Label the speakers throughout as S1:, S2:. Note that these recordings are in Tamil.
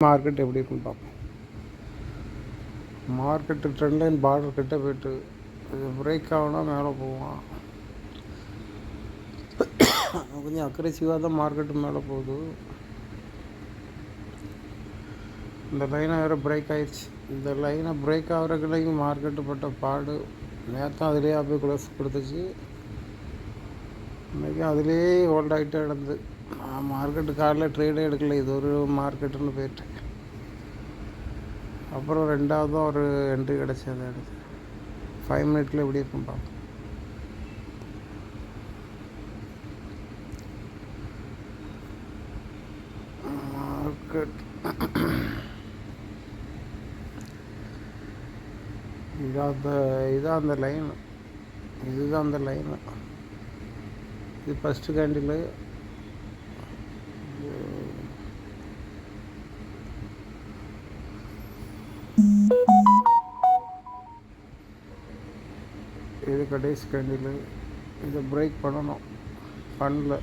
S1: மார்க்கெட் எப்படி இருக்குன்னு பார்ப்போம். மார்க்கெட்டு ட்ரெண்ட் லைன் பார்டர் கிட்ட போய்ட்டு இது பிரேக் ஆகுனா மேலே போவான். கொஞ்சம் அக்ரெசிவாக தான் மார்க்கெட்டு மேலே போகுது. இந்த லைனை வேறு பிரேக் ஆகிடுச்சு. இந்த லைனை பிரேக் ஆகிறதுக்கு மார்க்கெட்டு பட்ட பாடு. நேற்று அதிலே போய் க்ளோஸ் கொடுத்துச்சு. இன்றைக்கி அதிலே ஹோல்ட் ஆகிட்டே கிடந்து. நான் மார்க்கெட்டு காலையில் ட்ரேடே எடுக்கலை. இது ஒரு மார்க்கெட்டுன்னு போயிட்டேன். அப்புறம் ரெண்டாவதும் ஒரு என்ட்ரி கிடச்சது எடுத்து 5 மினிட்ல எப்படி இருக்கும் பார்ப்போம். மார்க்கெட் இதான் அந்த லைன். இதுதான் அந்த லைன். இது ஃபஸ்ட்டு கேண்டில். இது கடைசி கேண்டில். இதை பிரேக் பண்ணணும். பண்ணல.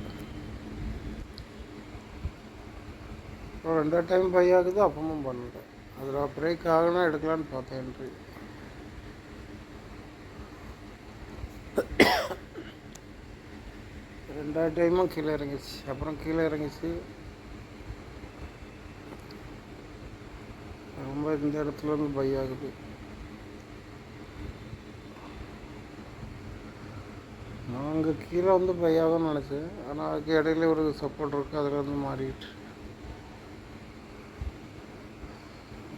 S1: ரெண்டாவது டைம் பை ஆகுது. அப்பவும் பண்ணல. அதில் பிரேக் ஆகுனா எடுக்கலான்னு பார்த்தேன் என்ட்ரி. ரெண்டாவது டைமும் கீழே இறங்கிச்சு. அப்புறம் கீழே இறங்கிச்சு. ரொம்ப இந்த இடத்துல இருந்து பை ஆகுது. நான் அங்கே கீழே வந்து பை ஆகும்னு நினச்சேன். ஆனால் அதுக்கு இடையில ஒரு சப்போர்ட் இருக்குது. அதில் வந்து மாறிட்டு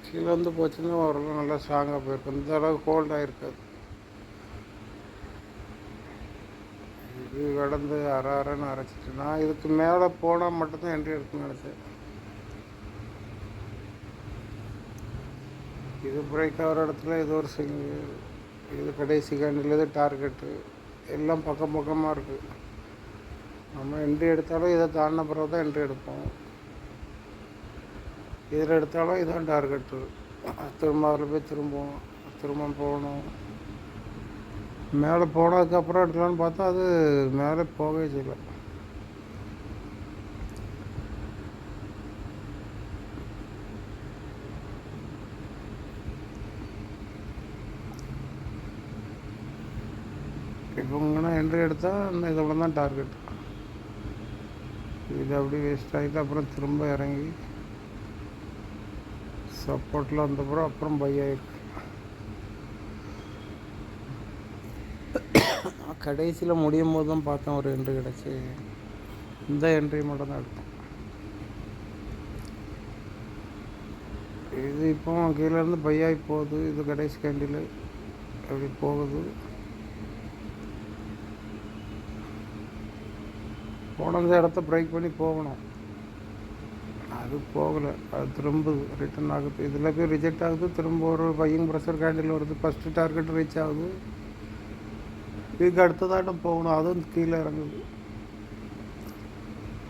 S1: கீழே வந்து போச்சுன்னா ஓரளவு நல்லா ஸ்ட்ராங்காக போயிருக்கும். இந்த அளவுக்கு ஹோல்ட் ஆகிருக்காது. இது கடந்து அரைன்னு அரைச்சிட்டு நான் இதுக்கு மேலே போனால் மட்டும்தான் என்ட்ரி எடுக்கணும்னு நினச்சேன். இது பிரேக் ஆகிற இடத்துல இது ஒரு சிங்கிள். இது கடைசி கேண்டில். இது டார்கெட்டு. எல்லாம் பக்கம் பக்கமாக இருக்குது. நம்ம என்ட்ரி எடுத்தாலும் இதை தாண்டின பிறகு தான் என்ட்ரி எடுப்போம். இதில் எடுத்தாலும் இதான் டார்கெட்டு. திரும்ப அதில் போய் திரும்ப போகணும். மேலே போனதுக்கப்புறம் எடுக்கலான்னு பார்த்தா அது மேலே போகவே செய்யலை. இவங்கன்னா என்ட்ரி எடுத்தால் இந்த இதில் தான் டார்கெட். இது அப்படி வேஸ்ட் ஆகிட்டு அப்புறம் திரும்ப இறங்கி சப்போர்ட்டில் வந்தப்புறம் அப்புறம் பை ஆகிருக்கு. கடைசியில் முடியும் போது தான் பார்த்தேன் ஒரு என்ட்ரி கிடச்சி. இந்த என்ட்ரி மட்டும் தான் எடுத்தோம். இது இப்போ கீழேருந்து பை ஆகி போகுது. இது கடைசி கேண்டில் அப்படி போகுது. போன இடத்த பிரேக் பண்ணி போகணும். அது போகலை. அது திரும்ப ரிட்டர்ன் ஆகுது. இதில் போய் ரிஜெக்ட் ஆகுது. திரும்ப ஒரு பையிங் ப்ரெஷர் கேண்டில் வருது. ஃபஸ்ட்டு டார்கெட் ரீச் ஆகுது. இதுக்கு அடுத்ததாட்டம் போகணும். அதுவும் கீழே இறங்குது.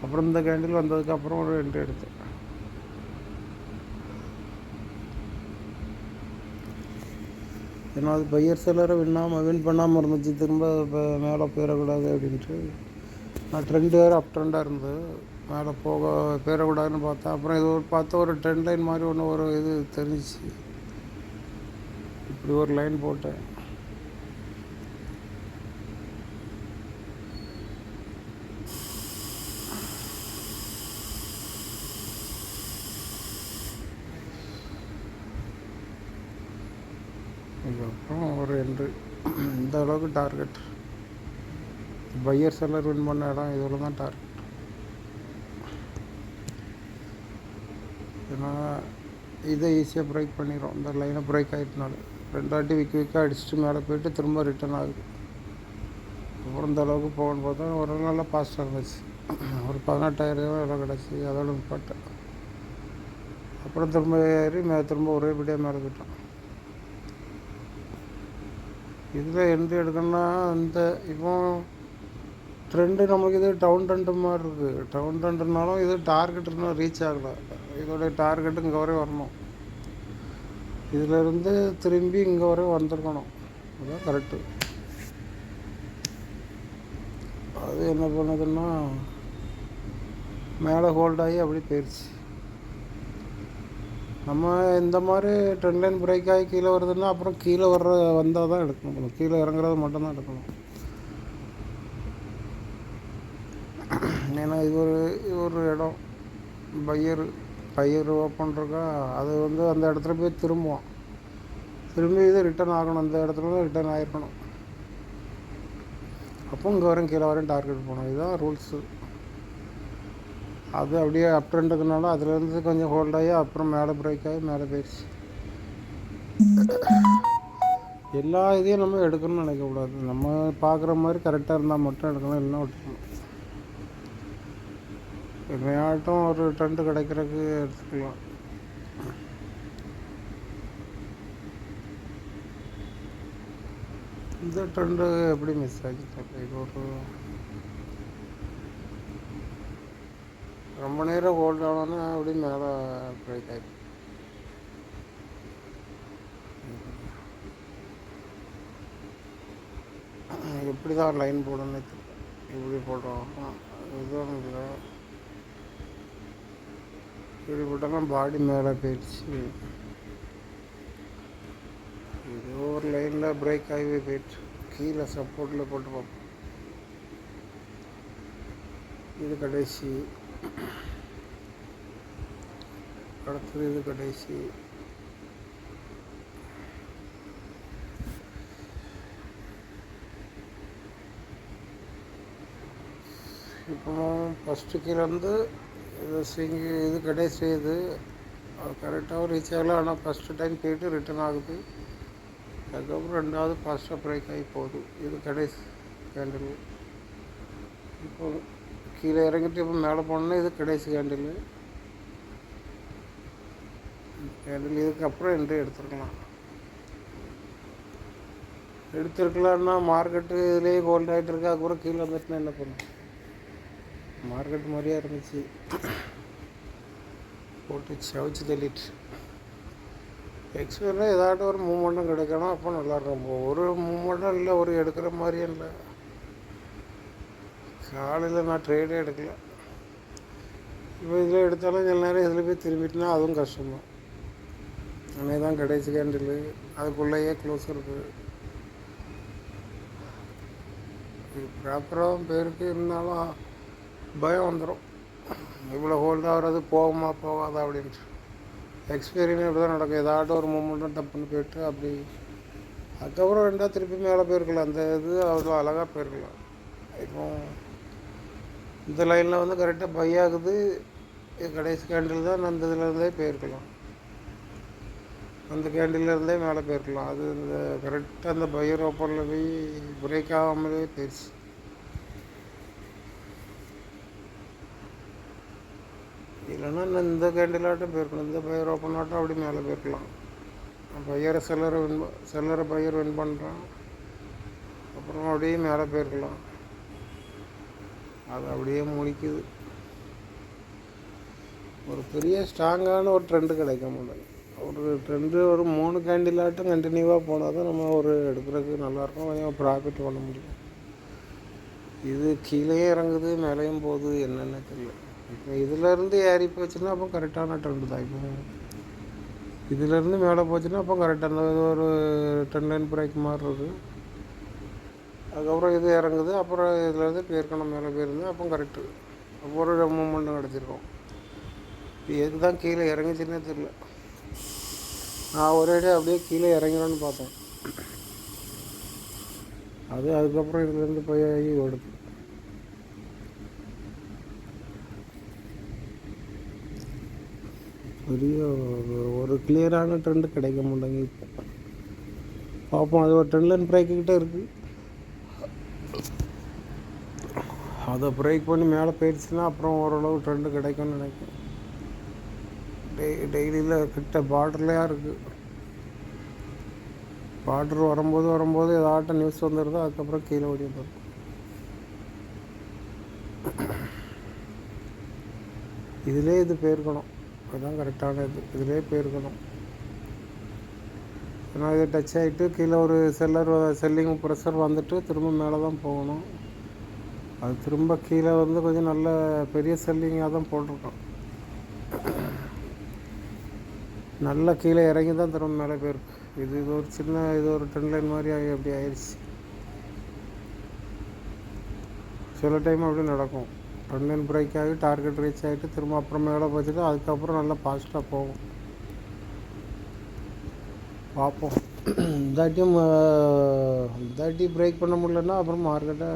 S1: அப்புறம் இந்த கேண்டில் வந்ததுக்கப்புறம் ஒரு என்ட்ரி எடுத்தேன். ஏன்னா அது பையர் செல்லரை வின் பண்ணாமல் இருந்துச்சு. திரும்ப இப்போ மேலே போயிடக்கூடாது அப்படின்ட்டு நான் ட்ரெண்ட் வேறு அப் ட்ரெண்டாக இருந்தது. மேலே போயிடக்கூடாதுன்னு பார்த்தேன். அப்புறம் இது பார்த்தா ஒரு ட்ரெண்ட் லைன் மாதிரி ஒரு இது தெரிஞ்சிச்சு. இப்படி ஒரு லைன் போட்டேன். இதுக்கப்புறம் ஒரு என்ட்ரி. இந்த அளவுக்கு டார்கெட். பையர் செல்லர் வின் பண்ண இடம் இதில் தான் டார்கெட். ஏன்னா இதை ஈஸியாக பிரேக் பண்ணிடும். இந்த லைனை பிரேக் ஆகிட்டனால ரெண்டாட்டி விக்காக அடிச்சுட்டு மேலே போய்ட்டு திரும்ப ரிட்டர்ன் ஆகுது. அப்புறம் இந்த அளவுக்கு போகணுன்னு பார்த்தா ஒரு நல்லா பாஸ்ட்டாக இருந்துச்சு. ஒரு 18,000 இடம் கிடச்சி. அதோட நிப்பாட்டேன். அப்புறம் திரும்ப ஏறி திரும்ப ஒரே படியாக மேலே போயிட்டோம். இதில் என்ட்ரி எடுக்கணும்னா இந்த இப்போ ட்ரெண்டு நமக்கு இது டவுன் ட்ரெண்டு மாதிரி இருக்குது. டவுன் ட்ரெண்டுனாலும் இது டார்கெட் இன்னும் ரீச் ஆகலை. இதோடைய டார்கெட்டு இங்கே வரை வரணும். இதிலேருந்து திரும்பி இங்கே வரை வந்துருக்கணும். அதுதான் கரெக்டு. அது என்ன பண்ணுதுன்னா மேலே ஹோல்ட் ஆகி அப்படி போயிடுச்சு. நம்ம இந்த மாதிரி ட்ரெண்ட் லைன் பிரேக் ஆகி கீழே வருதுன்னா அப்புறம் கீழே வந்தால் தான் எடுக்கணும், கீழே இறங்குறது மட்டும்தான் எடுக்கணும். ஏன்னா இது ஒரு இடம் பையர் ஓப்பன் இருக்கா, அது அந்த இடத்துல போய் திரும்பி இது ரிட்டர்ன் ஆகணும், அந்த இடத்துல தான் ரிட்டர்ன் ஆகிருக்கணும். அப்போ இங்கே வரையும் கீழே வரையும் டார்கெட் போகணும், இதுதான் ரூல்ஸு. அது அப்படியே அப் ட்ரெண்டுக்குனால அதுலேருந்து கொஞ்சம் ஹோல்ட் ஆகி அப்புறம் மேலே பிரேக் ஆகி மேலே போயிடுச்சு. எல்லா இதையும் நம்ம எடுக்கணும்னு நினைக்கக்கூடாது, நம்ம பார்க்குற மாதிரி கரெக்டாக இருந்தால் மட்டும் எடுக்கணும், இல்லைன்னா விட்டுக்கணும். எப்பயாட்டும் ஒரு ட்ரெண்டு கிடைக்கிறதுக்கு எடுத்துக்கலாம். இந்த ட்ரெண்டு எப்படி மிஸ் ஆச்சு தெரியல. இது ரொம்ப நேரம் ஹோல்ட் ஆனோன்னா அப்படி மேலே பிரேக் ஆகிடும். எப்படி தான் லைன் போடணும்னு தெரியல, இப்படி போடுறோம் இதுவும் இல்லை, இப்படி போட்டோம்னா பாடி மேலே போயிடுச்சு. இது ஒரு லைனில் பிரேக் ஆகி போயிடுச்சு, கீழே சப்போர்ட்டில் போட்டு பார்ப்போம். இது கடைசி, அடுத்தது இது கடைசி. இப்போ ஃபஸ்ட்டு கீழே இது கடைசி, இது அது கரெக்டாக ரீச் ஆகலை. ஆனால் ஃபஸ்ட்டு டைம் போயிட்டு ரிட்டர்ன் ஆகுது, அதுக்கப்புறம் ரெண்டாவது ஃபாஸ்ட்டாக பிரேக் ஆகி போகுது. இது கடைசி கேண்டில். இப்போ கீழே இறங்கிட்டு இப்போ மேலே போனோன்னா இது கடைசி கேண்டில். இதுக்கப்புறம் என்ட்ரி எடுத்துருக்கலாம்னா மார்க்கெட்டு இதுலேயே ஹோல்ட் ஆகிட்டு இருக்கா, அதுக்கப்புறம் கீழே வந்துட்டுனா என்ன பண்ணும். மார்க்கெட் மாதிரியே இருந்துச்சு, போட்டு சவிச்சு தள்ளிட்டு. எக்ஸ்பீரியன்ஸாக ஏதாட்டும் ஒரு மூமெண்ட்டும் கிடைக்கணும், அப்போ நல்லாயிருக்கும். ஒரு மூமெண்ட்டும் இல்லை, ஒரு எடுக்கிற மாதிரியும் இல்லை. காலையில் நான் ட்ரேடே எடுக்கல. இப்போ இதில் எடுத்தாலும் சில நேரம் இதில் போய் திரும்பிட்டுனா அதுவும் கஷ்டம்தான். அன்னைக்கு தான் கடைசி கேண்டில், அதுக்குள்ளேயே க்ளோஸ் இருக்குது. இது ப்ராப்பராக பேருக்கு இருந்தாலும் பயம் வந்துடும், இவ்வளோ ஹோல்ட் ஆகிறது போகுமா போகாதா அப்படின்ட்டு. எக்ஸ்பீரியன்ஸ் இப்படி தான் நடக்கும், ஏதாட்டும் ஒரு மூமெண்ட்டும் டப்புன்னு போய்ட்டு அப்படி அதுக்கப்புறம் ரெண்டாவது திருப்பி மேலே போயிருக்கலாம். அந்த இது அவ்வளோ அழகாக போயிருக்கலாம். இப்போ இந்த லைனில் கரெக்டாக பை ஆகுது, இது கடைசி கேண்டில் தான், அந்த இதுலேருந்தே போயிருக்கலாம், அந்த கேண்டில்லேருந்தே மேலே போயிருக்கலாம். அது இந்த கரெக்டாக அந்த பையர் ஓப்பனில் போய் பிரேக் ஆகாமலே போயிடுச்சு. இல்லைன்னா இந்த கேண்டிலாட்டும் போயிருக்கலாம், இந்த பையர் ஓப்பன் ஆட்டம் அப்படி மேலே போயிருக்கலாம். பையரை செல்லரை பையர் வின் பண்ணுறான், அப்புறம் அப்படியே மேலே போயிருக்கலாம். அது அப்படியே முடிக்குது. ஒரு பெரிய ஸ்ட்ராங்கான ஒரு ட்ரெண்டு கிடைக்க முடியல. ஒரு ட்ரெண்டு ஒரு 3 கேண்டிலாட்டும் கண்டினியூவாக போனால் தான் நம்ம ஒரு எடுக்கிறதுக்கு நல்லாயிருக்கும், கொஞ்சம் ப்ராஃபிட் பண்ண முடியும். இது கீழே இறங்குது மேலேயும் போகுது, என்னென்ன தெரியல. இப்போ இதிலேருந்து ஏறி போச்சுன்னா அப்போ கரெக்டான ட்ரெண்டு தான். இப்போ இதிலேருந்து மேலே போச்சுன்னா அப்போ கரெக்டாக அந்த ஒரு ட்ரெண்ட் லைன் பிரேக் மாதிரி இருக்குது. அதுக்கப்புறம் இது இறங்குது, அப்புறம் இதுலேருந்து போயிருக்கணும், மேலே போயிருந்தேன், அப்போ கரெக்டு, அப்போ ஒரு மூமெண்ட்டும் கிடச்சிருக்கோம். எதுக்கு தான் கீழே இறங்கிச்சுன்னே தெரியல. நான் ஒரேடியாக அப்படியே கீழே இறங்கிடணும்னு பார்த்தேன், அதுக்கப்புறம் இதுலேருந்து போய் ஓடுது. பெரிய ஒரு கிளியரான ட்ரெண்டு கிடைக்க மாட்டேங்க. இப்போ பார்ப்போம், அது ஒரு ட்ரெண்ட் லைன் பிரேக்கிட்ட இருக்குது, அதை பிரேக் பண்ணி மேலே போயிடுச்சுன்னா அப்புறம் ஓரளவு ட்ரெண்டு கிடைக்கும்னு நினைக்கிறேன். டெய்லியில் கிட்ட பார்டர்லையாக இருக்குது. பார்டர் வரும்போது ஏதாட்டும் நியூஸ் வந்துடுதோ, அதுக்கப்புறம் கீழே ஓடி வந்துடும். இதிலே இது போயிருக்கணும், அதுதான் கரெக்டான இதிலே போயிருக்கணும். ஏன்னா இதை டச் ஆகிட்டு கீழே ஒரு செல்லிங் ப்ரெஷர் வந்துட்டு திரும்ப மேலே தான் போகணும். அது திரும்ப கீழே கொஞ்சம் நல்ல பெரிய செல்லிங்காக தான் போட்டிருக்கோம். நல்லா கீழே இறங்கி தான் திரும்ப மேலே போயிருக்கு. இது ஒரு சின்ன ஒரு ட்ரெண்ட் லைன் மாதிரி அப்படி ஆயிடுச்சு. சில டைம் அப்படி நடக்கும். ட்ரெண்ட் லைன் பிரேக் ஆகி டார்கெட் ரீச் ஆகிட்டு திரும்ப அப்புறம் மேலே போச்சுட்டு அதுக்கப்புறம் நல்லா ஃபாஸ்ட்டாக போகும். பார்ப்போம். இதாட்டி பிரேக் பண்ண முடியலன்னா அப்புறம் மார்க்கெட்டை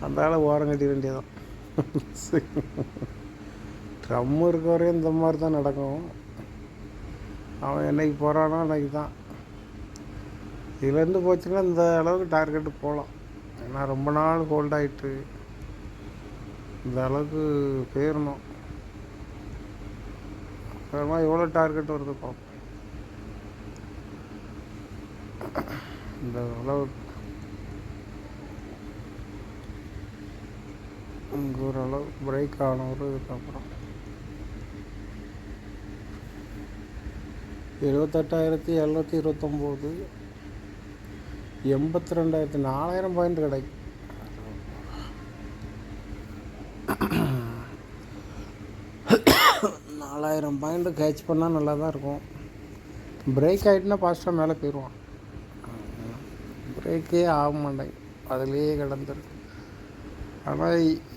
S1: அந்த ஆள் ஓரம் கட்டி வேண்டியதான். ட்ரம்மு இருக்க வரையும் இந்த மாதிரி தான் நடக்கும். அவன் என்னைக்கு போகிறானோ அன்றைக்கி தான். இதுலேருந்து போச்சுன்னா இந்த அளவுக்கு டார்கெட்டு போகலாம். ஏன்னா ரொம்ப நாள் ஹோல்ட் ஆகிட்டு இந்த அளவுக்கு போயிடணும். அப்புறமா எவ்வளோ டார்கெட் வருது பார்ப்போம். இந்த அளவு இங்கே ஓரளவு பிரேக் ஆகணும். இதுக்கப்புறம் 78,729 82,000 4000 பாயிண்ட் கிடைக்கும். பாயிண்ட் கேட்ச் பண்ணால் நல்லா தான் இருக்கும். பிரேக் ஆகிட்டுனா ஃபாஸ்ட்டாக மேலே போயிடுவான். பிரேக்கே ஆக மாட்டேங்க, அதுலேயே கிடந்துருக்கு. ஆனால்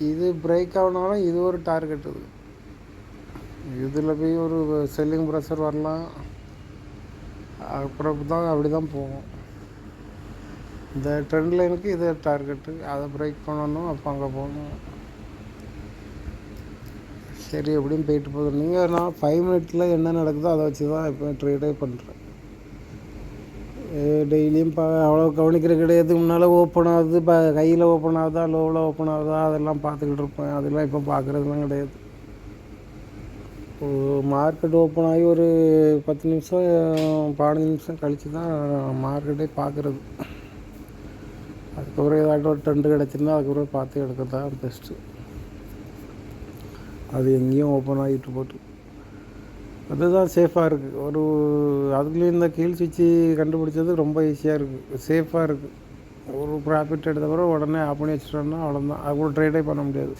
S1: இது பிரேக் ஆகணுனாலும் இது ஒரு டார்கெட். இதில் போய் ஒரு செல்லிங் ப்ரெஷர் வரலாம். அப்புறம் தான் அப்படி தான் போகும். இந்த ட்ரெண்ட் லைனுக்கு இது டார்கெட்டு, அதை பிரேக் பண்ணணும். அப்போ அங்கே போகணும். சரி எப்படியும் போயிட்டு போகுது. நீங்கள் நான் 5 மினிட்ஸில் என்ன நடக்குதோ அதை வச்சு தான் இப்போ ட்ரேடே பண்ணுறேன். டெய்லியும் அவ்வளோ கவனிக்கிற கிடையாது. முன்னால் ஓப்பன் ஆகுது, கையில் ஓப்பன் ஆகுதா லோவில் ஓப்பன் ஆகுதா அதெல்லாம் பார்த்துக்கிட்டு இருப்பேன். அதெல்லாம் இப்போ பார்க்குறதுலாம் கிடையாது. மார்க்கெட் ஓப்பன் ஆகி ஒரு 10 நிமிஷம் 15 நிமிஷம் கழித்து தான் மார்க்கெட்டே பார்க்குறது. அதுக்கப்புறம் ஏதாட்டும் ஒரு ட்ரெண்டு கிடச்சிருந்தா அதுக்கப்புறம் பார்த்து எடுக்கிறது தான் பெஸ்ட்டு. அது எங்கேயும் ஓப்பன் ஆகிட்டு போட்டு அதுதான் சேஃபாக இருக்குது. அதுக்குள்ளேயும் இந்த கீழ் சுவிட்சு கண்டுபிடிச்சது ரொம்ப ஈஸியாக இருக்குது, சேஃபாக இருக்குது. ஒரு ப்ராஃபிட் எடுத்த பிறகு உடனே ஆஃப் பண்ணி வச்சுட்டோம்னா அவ்வளோதான். அது கூட ட்ரேடே பண்ண முடியாது.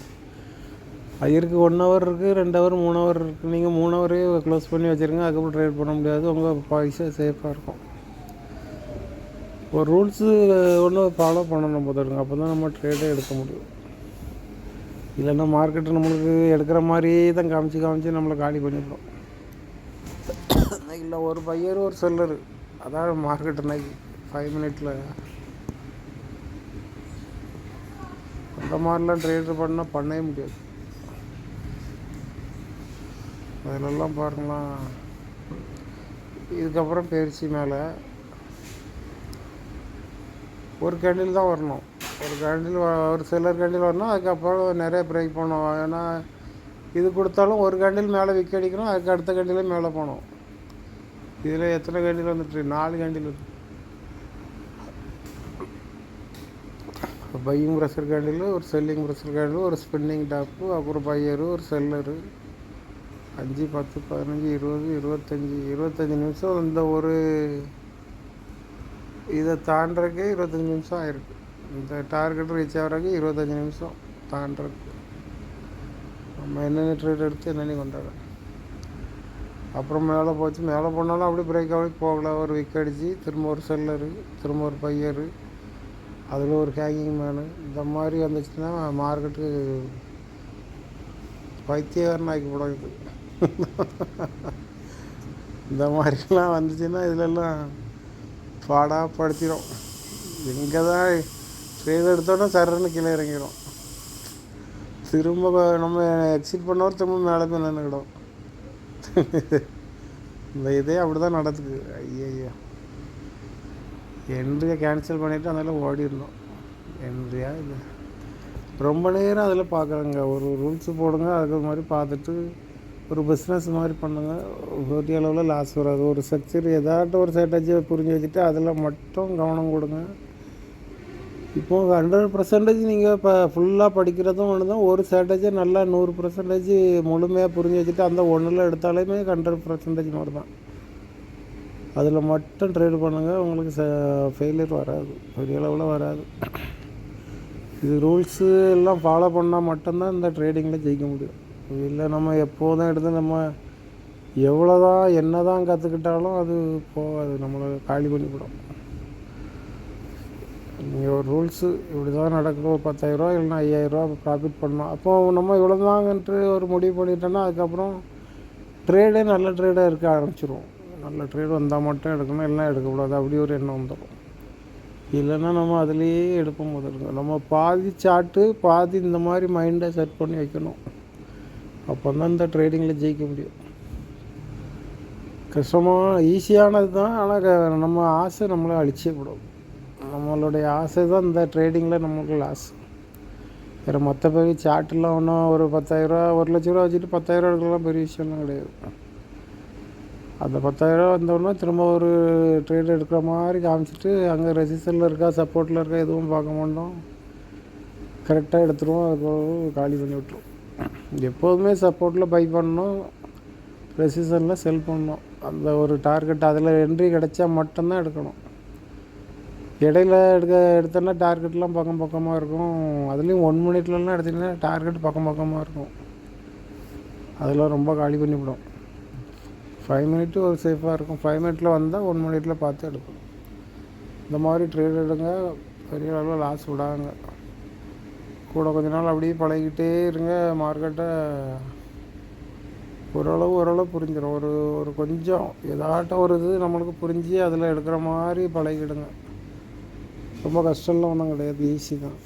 S1: அது இருக்குது 1 ஹவர் இருக்குது, 2 ஹவர் 3 ஹவர் இருக்குது. நீங்கள் 3 ஹவரே க்ளோஸ் பண்ணி வச்சுருங்க, அதுக்கப்புறம் ட்ரேட் பண்ண முடியாது. உங்கள் பைசா சேஃபாக இருக்கும். ஒரு ரூல்ஸு ஒன்று ஃபாலோ பண்ணணும் போதுங்க, அப்போ தான் நம்ம ட்ரேடே எடுக்க முடியும். இல்லைன்னா மார்க்கெட்டு நம்மளுக்கு எடுக்கிற மாதிரியே தான் காமிச்சு நம்மளை காலி பண்ணிவிடும். இல்லை ஒரு பையர் ஒரு செல்லரு, அதான் மார்க்கெட் அன்னைக்கு 5 மினிட்ஸில் அந்த மாதிரிலாம் ட்ரேடு பண்ணவே முடியாது. அதிலெல்லாம் பாருங்களேன். இதுக்கப்புறம் பயிற்சி மேலே ஒரு கேண்டில் தான் வரணும். ஒரு சிலர் கேண்டில் வரணும். அதுக்கப்புறம் நிறைய பிரேக் பண்ணணும். ஏன்னா இது கொடுத்தாலும் ஒரு கேண்டில் மேலே விற்க அடிக்கணும், அதுக்கு அடுத்த கேண்டிலே மேலே போகணும். இதில் எத்தனை கேண்டில் வந்துட்டு 4 கேண்டில் இருக்குது. பையிங் ப்ரெஷர் கேண்டில், ஒரு செல்லிங் ப்ரெஷர் கேண்டில், ஒரு ஸ்பின்னிங் டாப்பு, அப்புறம் பையரு, ஒரு செல்லரு. 5 10 15 20 25 நிமிஷம். இந்த ஒரு இதை தாண்டறதுக்கே 25 நிமிஷம் ஆயிருக்கு. இந்த டார்கெட் ரீச் ஆகிறதுக்கு 25 நிமிஷம் தாண்டறதுக்கு. நம்ம என்னென்ன ட்ரேட் எடுத்து என்னென்ன கொண்டாட. அப்புறம் மேலே போனாலும் அப்படியே பிரேக் ஆகி போகல. ஒரு விக் அடித்து திரும்ப ஒரு செல்லரு, திரும்ப ஒரு பையரு, அதில் ஒரு ஹேங்கிங் மேனு, இந்த மாதிரி வந்துச்சுன்னா மார்க்கெட்டு பைத்தியக்காரன் ஆக்கி போடாது. இந்த மாதிரிலாம் வந்துச்சுன்னா இதிலெல்லாம் பாடாப்படுத்திடும். எங்கே தான் ட்ரேட் எடுத்தோன்னா சரன்னு கீழே இறங்கிடும். திரும்ப நம்ம எக்ஸிட் பண்ணவர் திரும்ப மேலே போய் நின்றுக்கிடும். இந்த இதே அப்படி தான் நடக்குது. ஐயோ, என்ட்ரியை கேன்சல் பண்ணிவிட்டு அதெல்லாம் ஓடிடணும். என்ட்ரியா இது ரொம்ப நேரம் அதில் பார்க்குறேங்க. ஒரு ரூல்ஸு போடுங்க, அதுக்கு மாதிரி பார்த்துட்டு ஒரு பிஸ்னஸ் மாதிரி பண்ணுங்கள். பெரிய அளவில் லாஸ் வராது. ஒரு ஸ்ட்ரக்சர் ஏதாட்டும் ஒரு ஸ்ட்ராட்டஜியை புரிஞ்சு வச்சுட்டு அதில் மட்டும் கவனம் கொடுங்க. இப்போது 100% நீங்கள் இப்போ ஃபுல்லாக படிக்கிறதும் ஒன்று தான். ஒரு ஸ்ட்ராட்டஜியை நல்லா 100% முழுமையாக புரிஞ்சு வச்சுட்டு அந்த ஒன்றில் எடுத்தாலுமே 100% மாதிரி தான். அதில் மட்டும் ட்ரேட் பண்ணுங்கள், உங்களுக்கு ஃபெயிலியர் வராது, பெரிய அளவில் வராது. இது ரூல்ஸு எல்லாம் ஃபாலோ பண்ணால் மட்டும்தான் இந்த ட்ரேடிங்கில் ஜெயிக்க முடியும். இல்லை நம்ம எப்போதும் எடுத்து நம்ம எவ்வளோதான் என்ன தான் கற்றுக்கிட்டாலும் அது போகாது, நம்மளை காலி பண்ணிவிடும். நீங்கள் ஒரு ரூல்ஸு இப்படி தான் நடக்கும், ஒரு 10,000 இல்லைன்னா 5,000 ப்ராஃபிட் பண்ணணும். அப்போது நம்ம இவ்வளோ தாங்கன்ட்டு ஒரு முடிவு பண்ணிட்டோன்னா அதுக்கப்புறம் ட்ரேடே நல்ல ட்ரேடாக இருக்க ஆரம்பிச்சிரும். நல்ல ட்ரேடு வந்தால் மட்டும் எடுக்கணும், இல்லைன்னா எடுக்கக்கூடாது, அப்படி ஒரு எண்ணம் வந்துடும். இல்லைன்னா நம்ம அதுலேயே எடுப்போம். முதல்ல நம்ம பாதி சார்ட்டு பாதி இந்த மாதிரி மைண்டை செட் பண்ணி வைக்கணும். அப்போ தான் இந்த ட்ரேடிங்கில் ஜெயிக்க முடியும். கஷ்டமாக ஈஸியானது தான், ஆனால் நம்ம ஆசை நம்மளை அழிச்சே விடும். நம்மளுடைய ஆசை தான் இந்த ட்ரேடிங்கில் நம்மளுக்கு லாஸ். வேறு மற்றபடி சார்ட்டெலாம் ஒன்றும் ஒரு 10,000 1,00,000 வச்சுட்டு 10,000 எடுக்கலாம் பெரிய விஷயம்லாம் கிடையாது. அந்த 10,000 வந்தோடனே திரும்ப ஒரு ட்ரேட் எடுக்கிற மாதிரி காமிச்சிட்டு அங்கே ரெசிஸ்டரில் இருக்கா சப்போர்ட்டில் இருக்கா எதுவும் பார்க்க மாட்டோம், கரெக்டாக எடுத்துருவோம். அதுக்கு காலி பண்ணி விட்ருவோம். எப்போதுமே சப்போர்ட்டில் பை பண்ணணும், ரெசிஸ்டரில் செல் பண்ணணும். அந்த ஒரு டார்கெட் அதில் என்ட்ரி கிடச்சா மட்டும்தான் எடுக்கணும். இடையில எடுத்தோன்னா டார்கெட்லாம் பக்கம் பக்கமாக இருக்கும். அதுலேயும் 1 மினிட்லலாம் எடுத்திங்கன்னா டார்கெட் பக்கம் பக்கமாக இருக்கும். அதெல்லாம் ரொம்ப காலி பண்ணிவிடும். 5 மினிட்டு ஒரு சேஃபாக இருக்கும். 5 மினிட்டில் வந்தால் 1 மினிட்டில் பார்த்து எடுக்கணும். இந்த மாதிரி ட்ரேட் எடுங்க, பெரிய அளவில் லாஸ் விடாங்க. கூட கொஞ்ச நாள் அப்படியே பழகிட்டே இருங்க. மார்க்கெட்டை ஓரளவு புரிஞ்சிடும். ஒரு கொஞ்சம் ஏதாட்டம் ஒரு இது நம்மளுக்கு புரிஞ்சு அதில் எடுக்கிற மாதிரி பழகிடுங்க. ரொம்ப கஷ்டம்லாம் ஒன்றும் கிடையாது, ஈஸி தான்.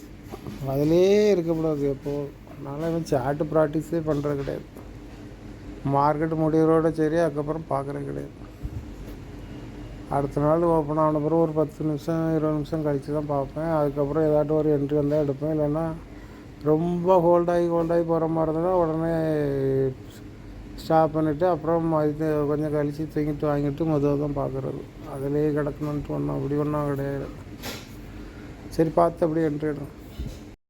S1: அதிலே இருக்கக்கூடாது எப்போது. அதனால் இவன் சார்ட்டு ப்ராக்டிஸே பண்ணுறது கிடையாது. மார்க்கெட் முடிகிறோட சரி, அதுக்கப்புறம் பார்க்குறது கிடையாது. அடுத்த நாள் ஓப்பன் ஆன பிறகு ஒரு 10 நிமிஷம் 20 நிமிஷம் கழித்து தான் பார்ப்பேன். அதுக்கப்புறம் ஏதாட்டும் ஒரு என்ட்ரி வந்தால் எடுப்பேன். இல்லைன்னா ரொம்ப ஹோல்டாகி போகிற மாதிரி இருந்தால் உடனே ஸ்டாப் பண்ணிவிட்டு அப்புறம் இது கொஞ்சம் கழித்து தூங்கிட்டு வாங்கிட்டு மெதுவாக தான் பார்க்குறது. அதிலே கிடக்கணுன்ட்டு அப்படி ஒன்றும் கிடையாது. சரி, பார்த்து அப்படியே என்ட்ரி எடுங்க.